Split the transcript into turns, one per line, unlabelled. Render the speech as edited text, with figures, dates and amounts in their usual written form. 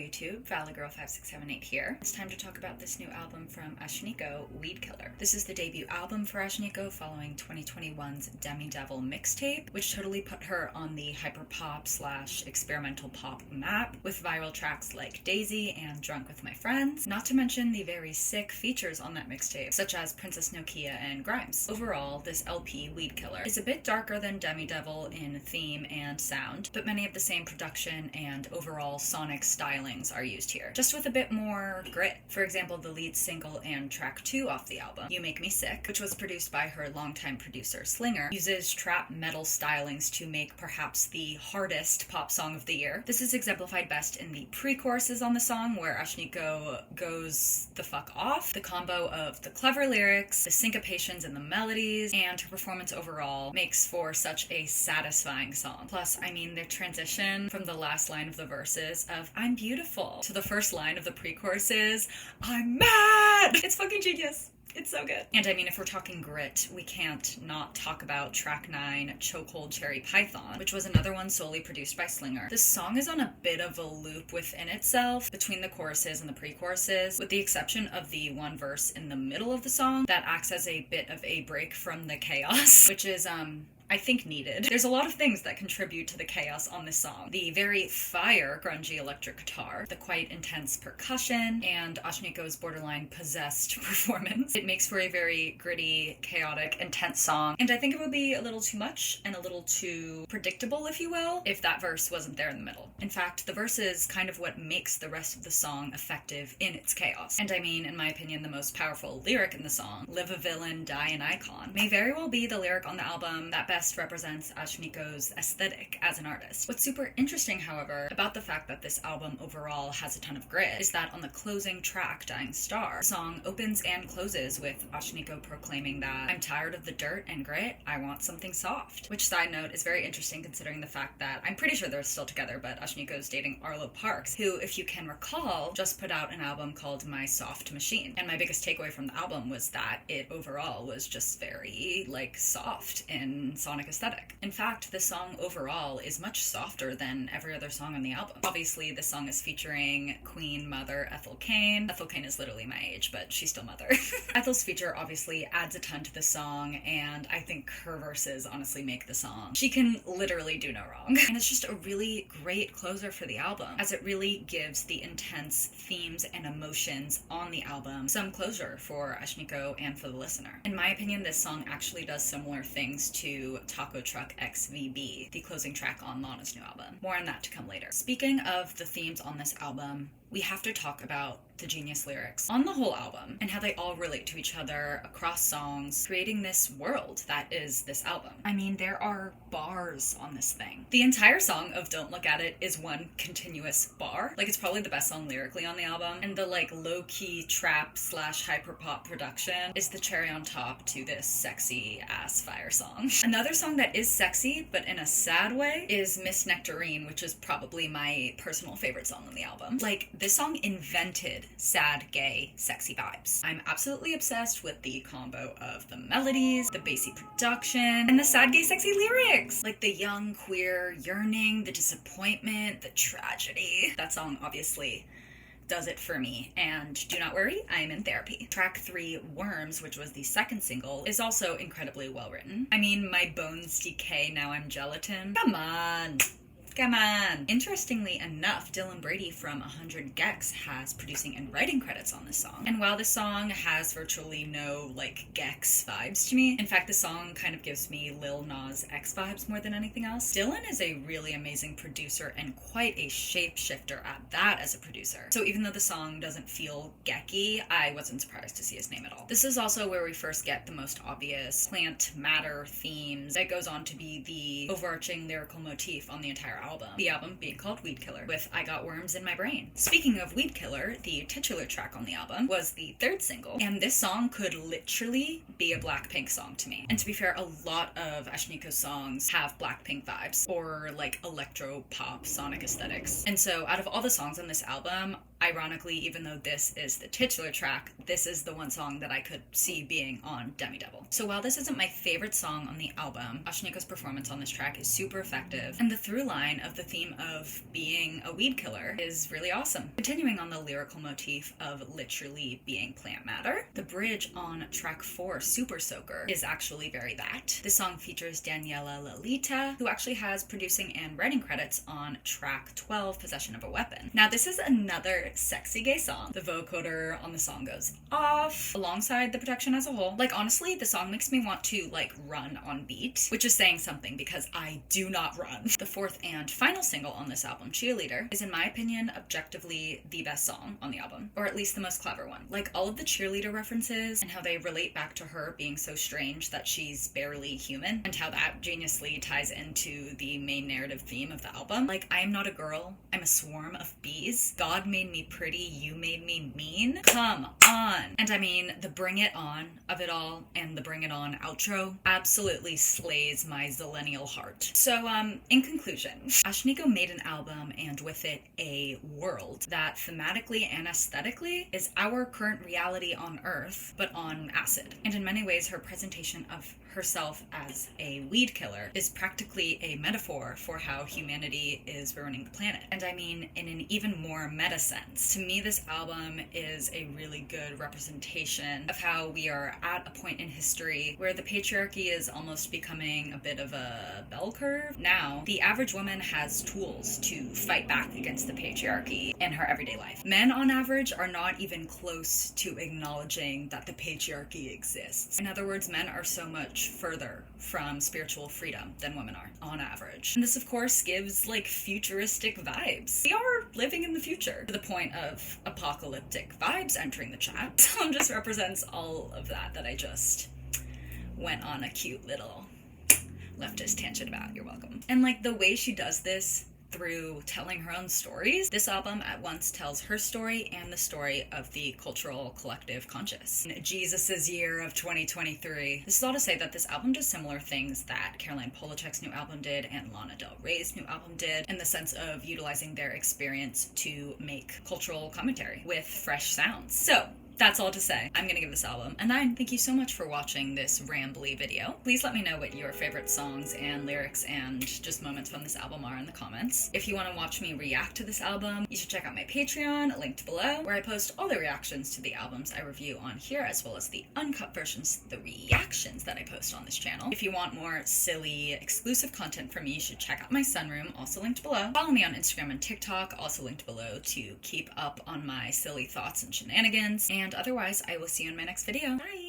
YouTube, ValleyGirl5678 here. It's time to talk about this new album from Ashnikko, Weedkiller. This is the debut album for Ashnikko following 2021's Demi Devil mixtape, which totally put her on the hyperpop / experimental pop map with viral tracks like Daisy and Drunk with My Friends, not to mention the very sick features on that mixtape, such as Princess Nokia and Grimes. Overall, this LP, Weedkiller, is a bit darker than Demi Devil in theme and sound, but many of the same production and overall sonic stylings are used here, just with a bit more grit. For example, the lead single and track 2 off the album, You Make Me Sick, which was produced by her longtime producer Slinger, uses trap metal stylings to make perhaps the hardest pop song of the year. This is exemplified best in the pre-choruses on the song, where Ashnikko goes the fuck off. The combo of the clever lyrics, the syncopations in the melodies, and her performance overall makes for such a satisfying song. Plus, I mean, the transition from the last line of the verses of I'm beautiful to the first line of the pre-choruses, I'm mad! It's fucking genius. It's so good. And I mean, if we're talking grit, we can't not talk about track 9, Chokehold Cherry Python, which was another one solely produced by Slinger. This song is on a bit of a loop within itself between the choruses and the pre-choruses, with the exception of the one verse in the middle of the song that acts as a bit of a break from the chaos, which is, I think needed. There's a lot of things that contribute to the chaos on this song. The very fire grungy electric guitar, the quite intense percussion, and Ashnikko's borderline possessed performance. It makes for a very gritty, chaotic, intense song, and I think it would be a little too much and a little too predictable, if you will, if that verse wasn't there in the middle. In fact, the verse is kind of what makes the rest of the song effective in its chaos. And I mean, in my opinion, the most powerful lyric in the song, Live a Villain, Die an Icon, may very well be the lyric on the album that best represents Ashnikko's aesthetic as an artist. What's super interesting, however, about the fact that this album overall has a ton of grit is that on the closing track, Dying Star, the song opens and closes with Ashnikko proclaiming that I'm tired of the dirt and grit, I want something soft. Which, side note, is very interesting considering the fact that I'm pretty sure they're still together, but Ashnikko's dating Arlo Parks, who, if you can recall, just put out an album called My Soft Machine. And my biggest takeaway from the album was that it overall was just very, soft in sonic aesthetic. In fact, this song overall is much softer than every other song on the album. Obviously, this song is featuring Queen Mother Ethel Cain. Ethel Cain is literally my age, but she's still Mother. Ethel's feature obviously adds a ton to the song, and I think her verses honestly make the song. She can literally do no wrong. And it's just a really great closer for the album, as it really gives the intense themes and emotions on the album some closure for Ashnikko and for the listener. In my opinion, this song actually does similar things to Taco Truck XVB, the closing track on Lana's new album. More on that to come later. Speaking of the themes on this album, we have to talk about the genius lyrics on the whole album and how they all relate to each other across songs, creating this world that is this album. I mean, there are bars on this thing. The entire song of Don't Look at It is one continuous bar. It's probably the best song lyrically on the album, and the low-key trap / hyperpop production is the cherry on top to this sexy ass fire song. Another song that is sexy but in a sad way is Miss Nectarine, which is probably my personal favorite song on the album. This song invented sad, gay, sexy vibes. I'm absolutely obsessed with the combo of the melodies, the bassy production, and the sad, gay, sexy lyrics. The young, queer yearning, the disappointment, the tragedy. That song obviously does it for me, and do not worry, I am in therapy. Track 3, Worms, which was the second single, is also incredibly well written. I mean, my bones decay, now I'm gelatin. Come on! Interestingly enough, Dylan Brady from 100 gecs has producing and writing credits on this song. And while this song has virtually no, gecs vibes to me, in fact, the song kind of gives me Lil Nas X vibes more than anything else, Dylan is a really amazing producer and quite a shapeshifter at that as a producer. So even though the song doesn't feel gecky, I wasn't surprised to see his name at all. This is also where we first get the most obvious plant matter themes that goes on to be the overarching lyrical motif on the entire album. The album being called Weedkiller, with I Got Worms in My Brain. Speaking of Weedkiller, the titular track on the album was the third single, and this song could literally be a Blackpink song to me. And to be fair, a lot of Ashnikko's songs have Blackpink vibes, or electro pop sonic aesthetics. And so out of all the songs on this album, ironically, even though this is the titular track, this is the one song that I could see being on Demi Devil. So while this isn't my favorite song on the album, Ashnikko's performance on this track is super effective, and the through line of the theme of being a weed killer is really awesome. Continuing on the lyrical motif of literally being plant matter, the bridge on track 4, Super Soaker, is actually very that. This song features Daniela Lolita, who actually has producing and writing credits on track 12, Possession of a Weapon. Now this is another sexy gay song. The vocoder on the song goes off, alongside the production as a whole. Like honestly, the song makes me want to like run on beat, which is saying something because I do not run. The fourth and final single on this album, Cheerleader, is in my opinion objectively the best song on the album, or at least the most clever one. Like all of the cheerleader references and how they relate back to her being so strange that she's barely human, and how that geniusly ties into the main narrative theme of the album. Like, I am not a girl, I'm a swarm of bees. God made me pretty, you made me mean. Come on. And I mean, the bring it on of it all and the bring it on outro absolutely slays my zillennial heart. So, in conclusion, Ashnikko made an album and with it a world that thematically and aesthetically is our current reality on Earth, but on acid. And in many ways, her presentation of herself as a weed killer is practically a metaphor for how humanity is ruining the planet. And I mean, in an even more meta sense. To me, this album is a really good representation of how we are at a point in history where the patriarchy is almost becoming a bit of a bell curve. Now, the average woman has tools to fight back against the patriarchy in her everyday life. Men, on average, are not even close to acknowledging that the patriarchy exists. In other words, men are so much further from spiritual freedom than women are, on average. And this, of course, gives, like, futuristic vibes. We are living in the future, to the point of apocalyptic vibes entering the chat. So it just represents all of that I just went on a cute little leftist tangent about. You're welcome. And, like, the way she does this through telling her own stories, this album at once tells her story and the story of the cultural collective conscious. In Jesus's year of 2023. This is all to say that this album does similar things that Caroline Polachek's new album did and Lana Del Rey's new album did, in the sense of utilizing their experience to make cultural commentary with fresh sounds. So, that's all to say. I'm gonna give this album a 9. Thank you so much for watching this rambly video. Please let me know what your favorite songs and lyrics and just moments from this album are in the comments. If you want to watch me react to this album, you should check out my Patreon, linked below, where I post all the reactions to the albums I review on here, as well as the uncut versions, the reactions that I post on this channel. If you want more silly, exclusive content from me, you should check out my sunroom, also linked below. Follow me on Instagram and TikTok, also linked below, to keep up on my silly thoughts and shenanigans. And otherwise, I will see you in my next video. Bye!